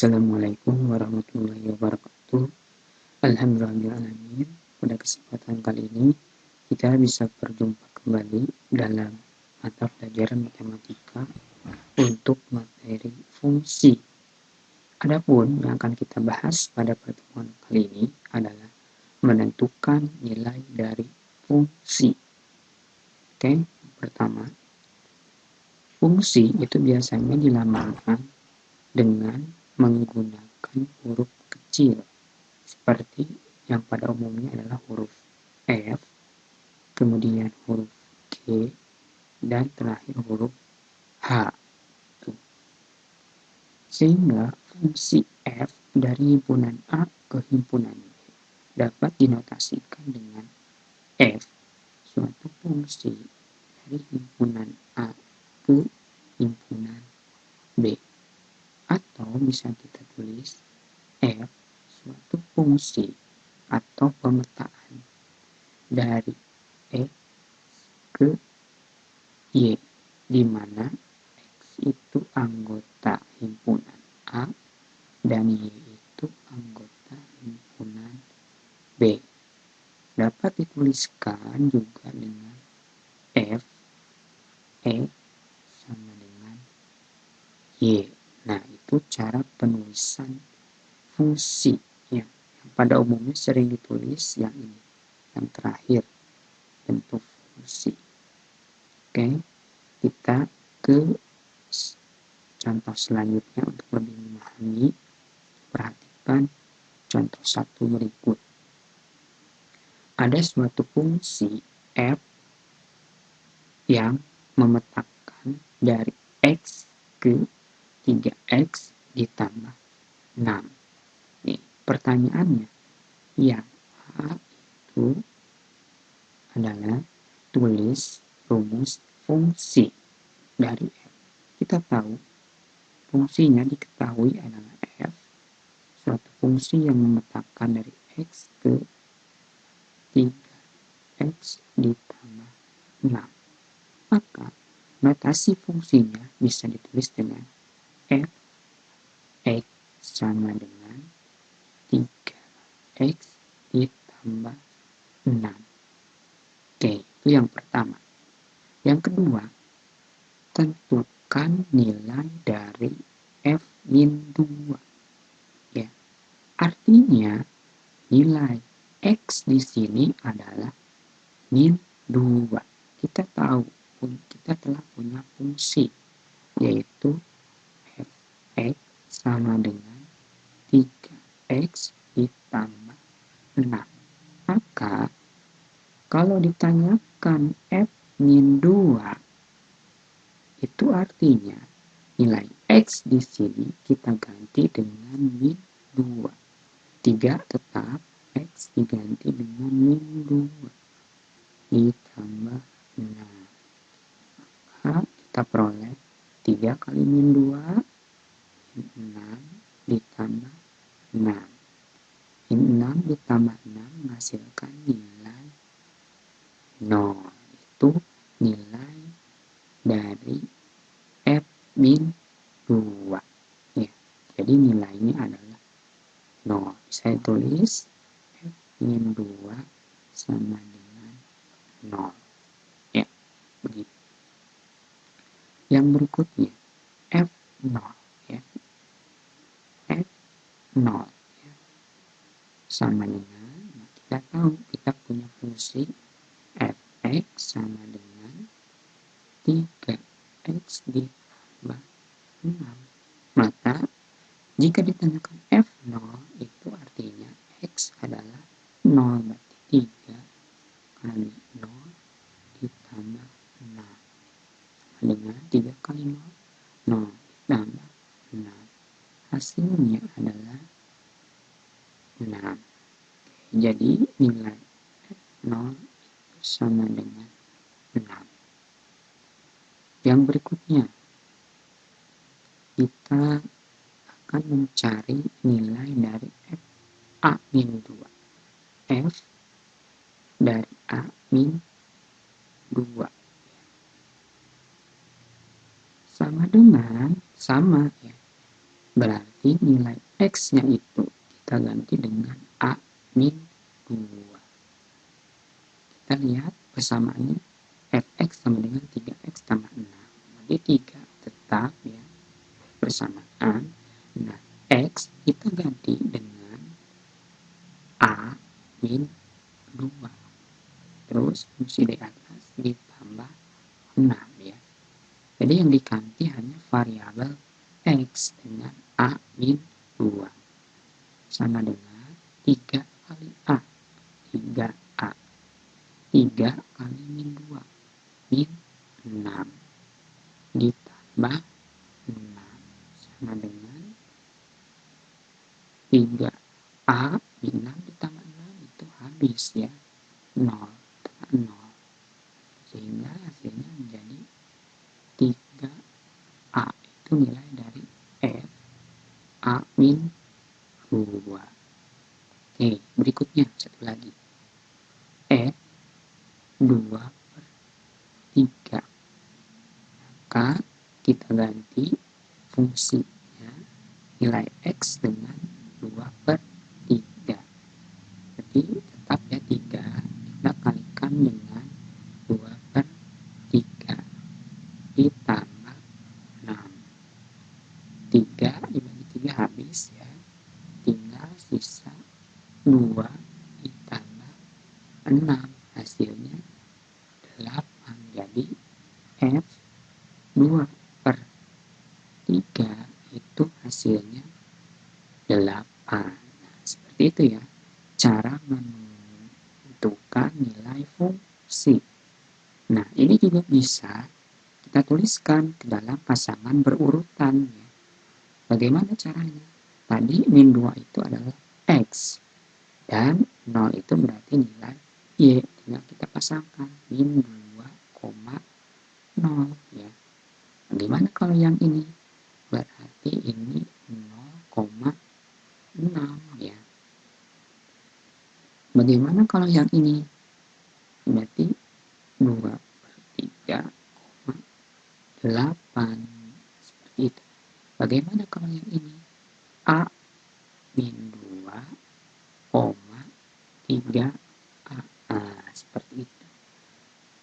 Assalamualaikum warahmatullahi wabarakatuh. Alhamdulillahirrahmanirrahim. Pada kesempatan kali ini kita bisa berjumpa kembali dalam mata pelajaran matematika untuk materi fungsi. Adapun yang akan kita bahas pada pertemuan kali ini adalah menentukan nilai dari fungsi. Oke, pertama, fungsi itu biasanya dilambangkan dengan menggunakan huruf kecil seperti yang pada umumnya adalah huruf F, kemudian huruf G, dan terakhir huruf H. Sehingga fungsi F dari himpunan A ke himpunan B dapat dinotasikan dengan F, suatu fungsi dari himpunan A ke himpunan B. Atau bisa kita tulis F, suatu fungsi atau pemetaan dari X ke Y, di mana X itu anggota himpunan A dan Y itu anggota himpunan B. Dapat dituliskan juga dengan F, X sama dengan Y. Nah, itu cara penulisan fungsi yang pada umumnya sering ditulis yang ini, yang terakhir, bentuk fungsi. Oke, kita ke contoh selanjutnya untuk lebih memahami. Perhatikan contoh 1 berikut. Ada suatu fungsi F yang memetakan dari X ke 3X ditambah 6. Nih, pertanyaannya, yang A itu adalah tulis rumus fungsi dari F. Kita tahu fungsinya diketahui adalah F, suatu fungsi yang memetakan dari X ke 3X ditambah 6. Maka notasi fungsinya bisa ditulis dengan F X sama dengan 3X ditambah 6. Oke, itu yang pertama. Yang kedua, tentukan nilai dari F min 2. Ya, artinya nilai X di sini adalah min 2. Kita tahu, kita telah punya fungsi, yaitu F(x) sama dengan 3X ditambah 6. Maka, kalau ditanyakan F min 2, itu artinya nilai X di sini kita ganti dengan min 2. 3 tetap, X diganti dengan min 2 ditambah 6. Maka kita peroleh 3 kali min 2, min 6 ditambah 6. Min 6 ditambah 6 menghasilkan nilai 0. Itu nilai dari F min 2. Ya, jadi nilainya adalah 0. Saya tulis F min 2 sama dengan 0. Ya, begitu. Yang berikutnya, F0. Ya. F0 ya, sama dengan, kita tahu kita punya fungsi Fx sama dengan 3X ditambah 6. Maka jika ditanyakan F0 itu artinya X adalah 0, berarti 3 kali 0 ditambah 6 sama dengan 3 kali 0, 0 ditambah 6. Hasilnya adalah 6. Jadi nilai F0 itu sama dengan 6. Yang berikutnya, kita akan mencari nilai dari F A min 2. F dari A min 2 sama dengan, sama ya, berarti Berarti nilai X-nya itu kita ganti dengan A min 2. Kita lihat persamaannya Fx sama dengan 3X tambah 6. Jadi 3 tetap ya persamaan. Nah, X kita ganti dengan A min 2. Terus fungsi di atas ditambah 6 ya. Jadi yang diganti hanya variabel X dengan A min 2. Sama dengan 3 kali A. 3A. 3 kali min 2. Min 6. Ditambah 6. Sama dengan 3A min 6 ditambah 6 itu habis ya. 0. 0. Sehingga hasilnya menjadi 3A. Itu nilai dari F A min 2. Oke, berikutnya satu lagi. F 2/3. Maka kita ganti fungsinya nilai X dengan 2/3. Jadi tetap ya 3 kita kalikan dengan 2/3 ditambah 6. 3 dibagi 3 habis ya. Tinggal sisa 2 ditambah 6. Hasilnya 8. Jadi F 2/3 itu hasilnya 8. Nah, seperti itu ya cara menentukan nilai fungsi. Nah, ini juga bisa kita tuliskan ke dalam pasangan berurutan ya. Bagaimana caranya? Tadi min 2 itu adalah X dan 0 itu berarti nilai Y. Tinggal kita pasangkan min 2,0 ya. Bagaimana kalau yang ini? Berarti ini 0,6 ya. Bagaimana kalau yang ini? Berarti 2/3,8. Seperti itu. Bagaimana kalau yang ini? A min 2,3A. Seperti itu.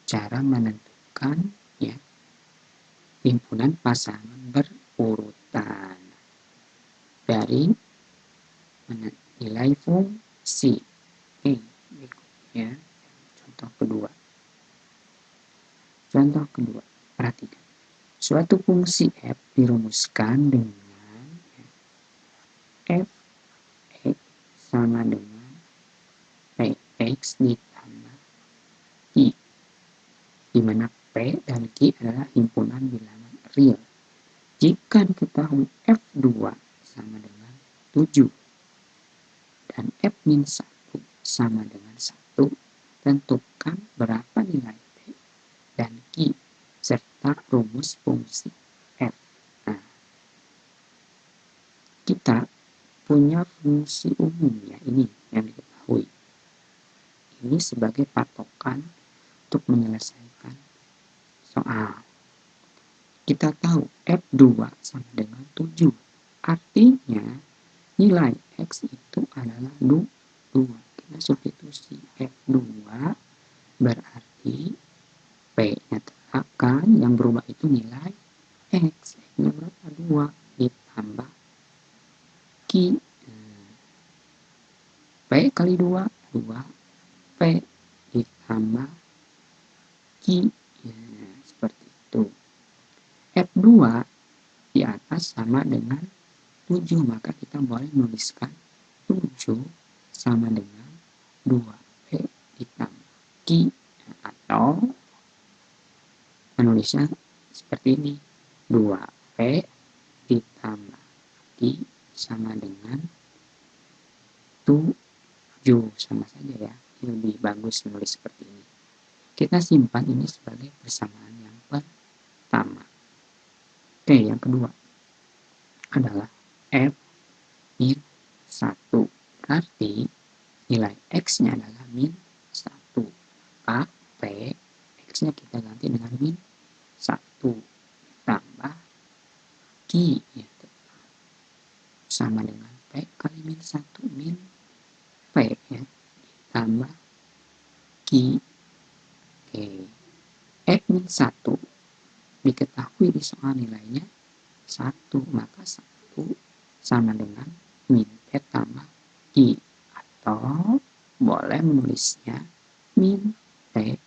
Cara menentukan ya himpunan pasangan berurutan dari nilai fungsi. Oke, berikutnya contoh kedua. Contoh kedua, perhatikan. Suatu fungsi f dirumuskan dengan f x sama dengan px ditambah q, di mana p dan q adalah himpunan bilangan real. Jika diketahui f2 sama dengan 7 dan f-1 sama dengan 1, tentukan berapa nilai p dan q serta rumus fungsi f. Nah, kita punya fungsi umum ya, ini yang diketahui. Ini sebagai patokan untuk menyelesaikan soal. Kita tahu F2 sama dengan 7. Artinya nilai X itu adalah 2. Kita substitusi F2 berarti P-nya kan yang berubah itu nilai X. X-nya berapa? 2 ditambah Q. P kali 2, 2P ditambah Q. Seperti itu. F2 di atas sama dengan 7, maka kita boleh menuliskan 7 sama dengan 2P ditambah Q, atau menulisnya seperti ini, 2P ditambah Q sama dengan 7, sama saja ya, lebih bagus menulis seperti ini. Kita simpan ini sebagai persamaan yang pertama. Oke, yang kedua adalah F min 1. Berarti nilai X-nya adalah min 1. Maka P, X-nya kita ganti dengan min 1. Tambah Q. Ya, sama dengan P kali min 1 min P ya, ditambah Q. Oke. F min 1 diketahui di soal nilainya 1, maka 1 sama dengan min P tambah Q. Atau boleh menulisnya min P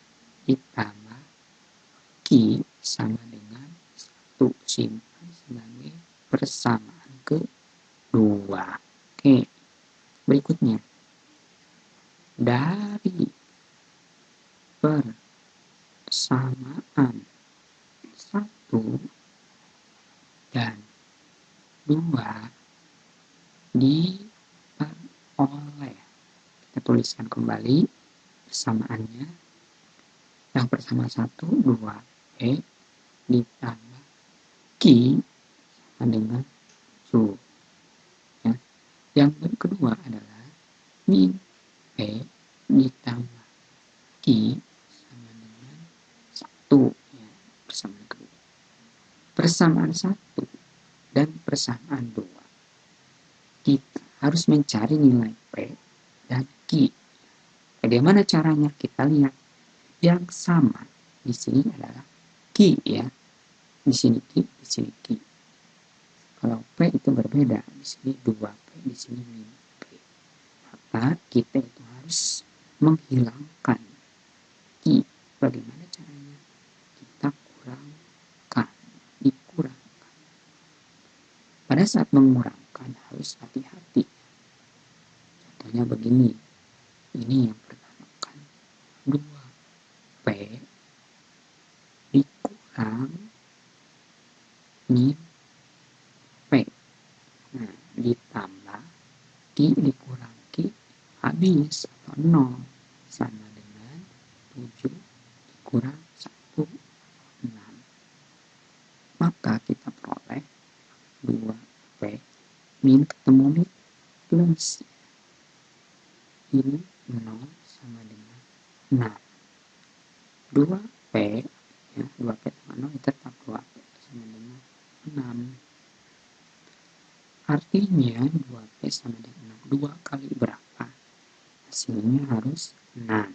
ditambah Q sama dengan 1, simpan sebagai persamaan kedua. Oke, berikutnya. Dari persamaan 1 dan 2 diperoleh. Kita tuliskan kembali persamaannya. Yang pertama 1, 2P ditambah Q sama dengan 7. Ya. Yang kedua adalah min P ditambah Q sama dengan 1. Ya, persamaan kedua. Persamaan 1 dan persamaan 2. Kita harus mencari nilai P dan Q. Bagaimana caranya? Kita lihat. Yang sama di sini adalah Q ya. Di sini Q, di sini Q. Kalau P itu berbeda, di sini 2P, di sini min P. Maka kita itu harus menghilangkan Q. Bagaimana caranya? Kita kurangkan, dikurangkan. Pada saat mengurangkan harus hati-hati. Contohnya begini. Ini yang pertama kan 2P dikurang min P. Nah, ditambah Q dikurang Q habis atau 0 sama dengan 7 dikurang 1, 6. Maka kita peroleh 2P min ketemu min plus ini 0 sama dengan 6. 2P ya, 2P tambah 0 tetap 2P sama dengan 6. Artinya 2P sama dengan 6. 2 kali berapa? Hasilnya harus 6.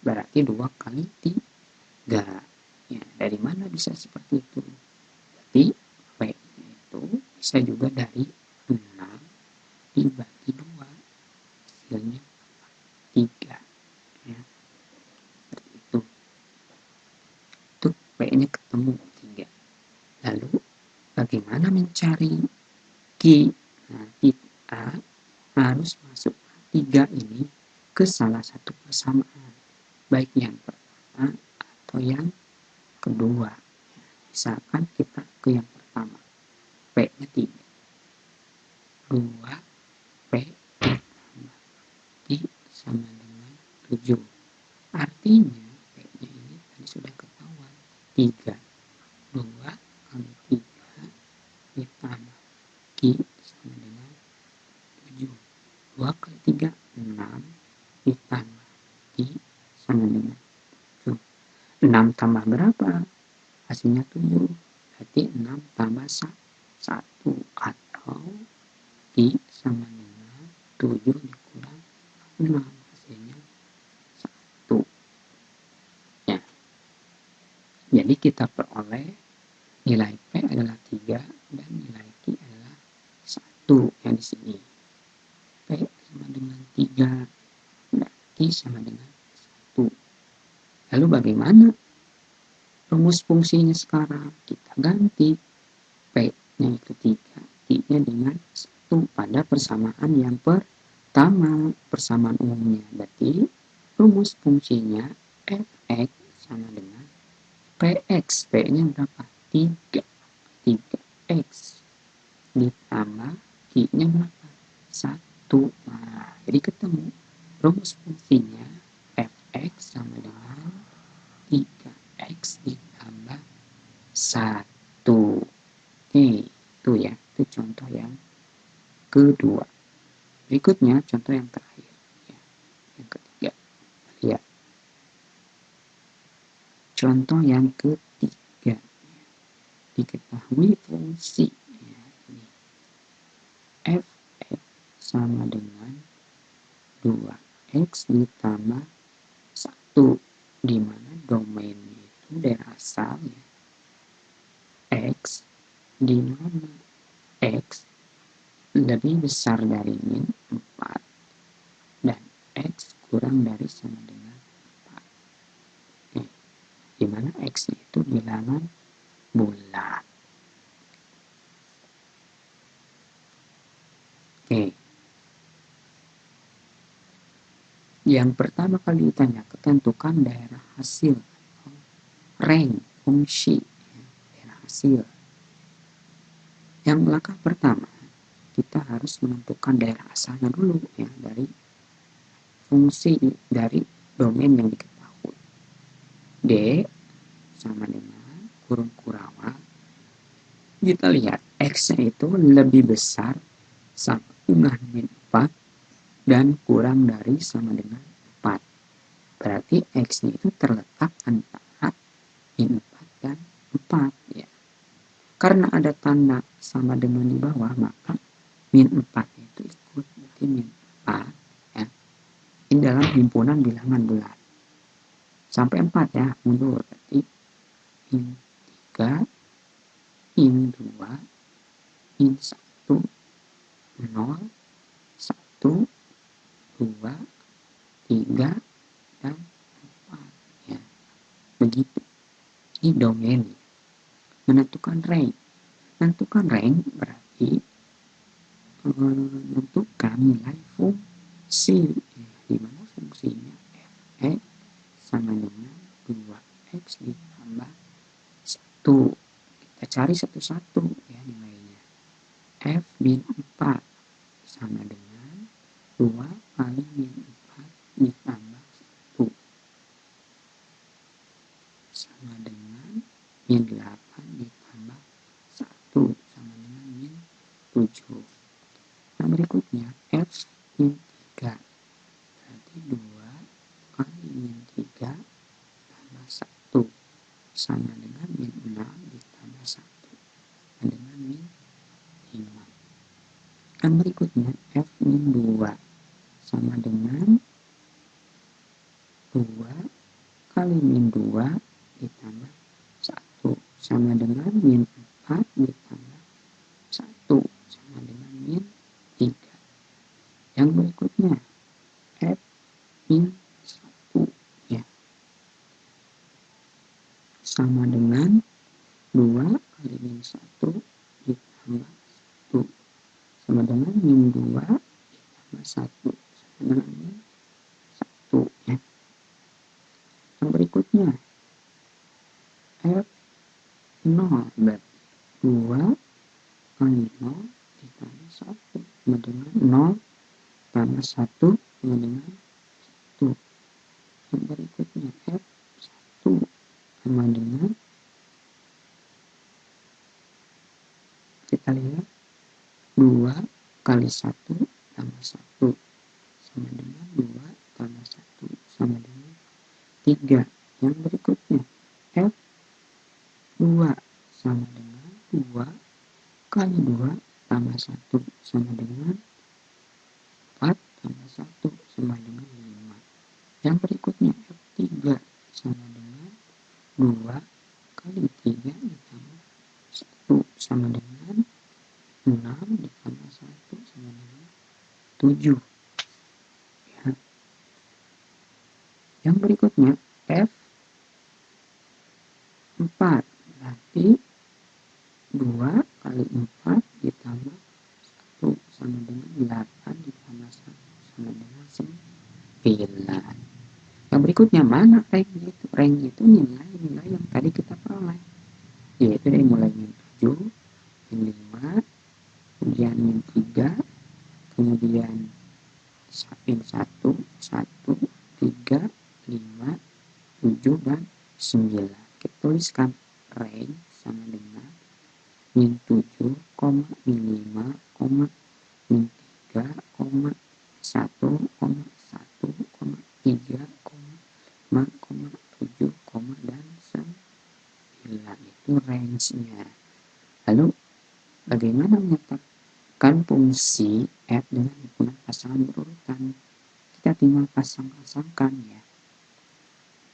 Berarti 2 kali 3. Ya, dari mana bisa seperti itu? Berarti P itu bisa juga dari 6 dibagi 2. Hasilnya 3. Ya. Seperti itu. Itu P-nya ketemu 3. Lalu bagaimana mencari Q? Nah, kita harus masukkan 3 ini ke salah satu persamaan. Baik yang pertama atau yang kedua. Misalkan kita ke yang pertama. P-nya 3. 2P ditambah Q sama dengan 7. Artinya P-nya ini tadi sudah ketahuan. 3. 2 kali 3 ditambah Q sama dengan 7. 2 kali 3, 6 ditambah Q sama dengan 7. 6 tambah berapa? Hasilnya 7. Berarti 6 tambah 1 atau Q sama dengan 7 dikurang 6. Hasilnya 1. Ya. Jadi kita peroleh nilai P adalah 3 dan nilai Q adalah 1 yang di sini. P sama dengan 3 dan Q sama dengan 1. Lalu bagaimana rumus fungsinya sekarang? Kita ganti P-nya itu 3, Q-nya dengan 1 pada persamaan yang pertama, persamaan umumnya. Berarti rumus fungsinya Fx sama dengan Px. P-nya berapa? 3. 3x ditambah Q-nya berapa? 1. Nah, jadi ketemu rumus fungsinya Fx sama dengan 3x ditambah 1. Oke, itu ya. Itu contoh yang kedua. Berikutnya contoh yang terakhir. Ya, yang ketiga. Lihat. Contoh yang ketiga. Diketahui fungsi. Ya, ini. fx sama dengan 2x ditambah 1, di mana domainnya itu dari asalnya x di mana x lebih besar dari min 4 dan x kurang dari sama dengan 4. Di mana x itu bilangan bulat. Oke. Yang pertama kali ditanyakan, tentukan daerah hasil atau range fungsi daerah hasil. Yang langkah pertama, kita harus menentukan daerah asalnya dulu ya, dari fungsi dari domain yang diketahui. D sama dengan kurung kurawal. Kita lihat x-nya itu lebih besar sama dengan min 4 dan kurang dari sama dengan 4. Berarti x-nya itu terletak antara min 4 dan 4 ya. Karena ada tanda sama dengan di bawah, maka min 4 itu ikut, berarti min 4 ya. Ini dalam himpunan bilangan bulat. Sampai 4 ya, mundur. Berarti min 3, min 2, min 1, 0, 1, 2, 3, dan 4 ya. Begitu. Ini domain. Menentukan range. Menentukan range berarti menentukan nilai fungsi, di mana fungsinya fx sama dengan 2x ditambah 1. Kita cari satu-satu ya nilainya. F min 4 sama dengan 2 kali min 4 ditambah 1 sama dengan min 8 ditambah 1 sama dengan min 7. Yang berikutnya F min 3 berarti 2 kali min 3 tambah 1 sama dengan min 6 ditambah 1 sama dengan min 5. Yang berikutnya F min 2 sama dengan 2 kali min 2 ditambah 1 sama dengan min 4 ditambah 1 sama dengan min 3. Yang berikutnya F min 1 ya, sama dengan 2 kali min 1 ditambah 1 sama dengan min 2 ditambah 1 sama dengan min 1 ya. Yang berikutnya F 0 berarti 2 kali 0 ditambah 1 sama dengan 0 tambah 1 sama dengan 1. Yang berikutnya F 1 sama dengan, kita lihat 2 kali 1 tambah 1 sama dengan 2 tambah 1 sama dengan 3. Yang berikutnya F 2 sama dengan 2 kali 2 tambah 1 sama dengan 4 tambah 1 sama dengan 5. Yang berikutnya F3 sama dengan 2 kali 3 ditambah 1 sama dengan 6 ditambah 1 sama dengan 7 ya. Yang berikutnya F 4 berarti 2 kali 4 ditambah 1 sama dengan 8 ditambah 1 sama dengan 9. Yang berikutnya mana range itu? Range itu nilai-nilai yang tadi kita peroleh, yaitu dari mulai min 7, min 5, kemudian min 3, kemudian min 1, 1, 3, 5, 7, dan 9. Kita tuliskan range sama dengan min 7, min 5, min 3, 1, 1, 3, 5, 7, dan 9. Itu range-nya. Lalu bagaimana menetapkan menentukan fungsi F dengan menggunakan pasangan berurutan. Kita tinggal pasang-pasangkan ya.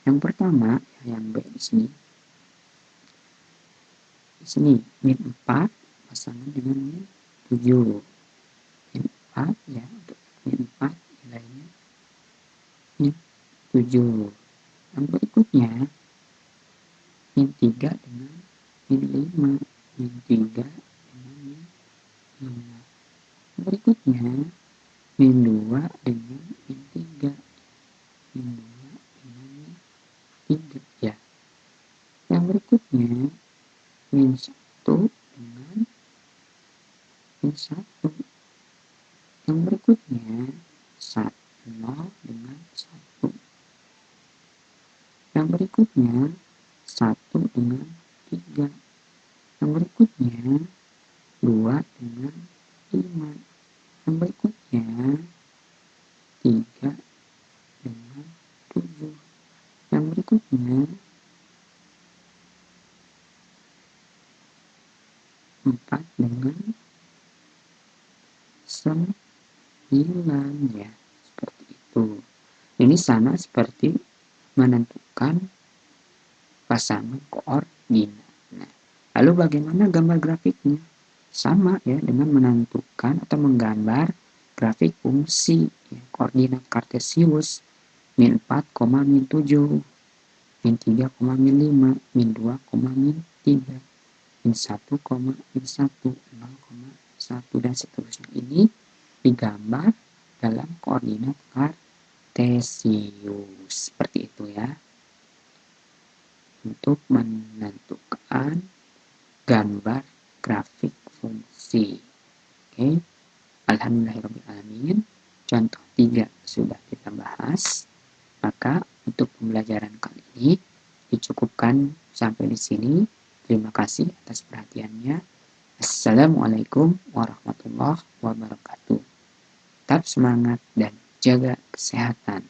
Yang pertama, yang B di sini. Di sini min 4 pasangan dengan min 7. Min 4 ya, untuk min 4 nilainya min 7. Yang berikutnya min 3 dengan min 5. Min 3 dengan min 5. Berikutnya min 2 dengan min 3. Min 2 dengan min 3 ya. Yang berikutnya min 1 dengan min 1. Yang berikutnya 0 dengan 1. Yang berikutnya 1 dengan 3. Yang berikutnya 2 dengan 5. Yang berikutnya 3 dengan 7. Yang berikutnya 4 dengan 9 ya. Seperti itu. Ini sama seperti menentukan pasangan koordinat. Nah, lalu bagaimana gambar grafiknya? Sama ya dengan menentukan atau menggambar grafik fungsi ya, koordinat kartesius min 4, min 7, min 3, min 5, min 2, min 3, min 1, min 1, 0, 1, dan seterusnya. Ini digambar dalam koordinat kartesius. Seperti itu ya. Untuk menentukan gambar grafik fungsi. Oke. Alhamdulillahirrahmanirrahim. Contoh 3 sudah kita bahas. Maka untuk pembelajaran kali ini dicukupkan sampai di sini. Terima kasih atas perhatiannya. Assalamualaikum warahmatullahi wabarakatuh. Tetap semangat dan jaga kesehatan.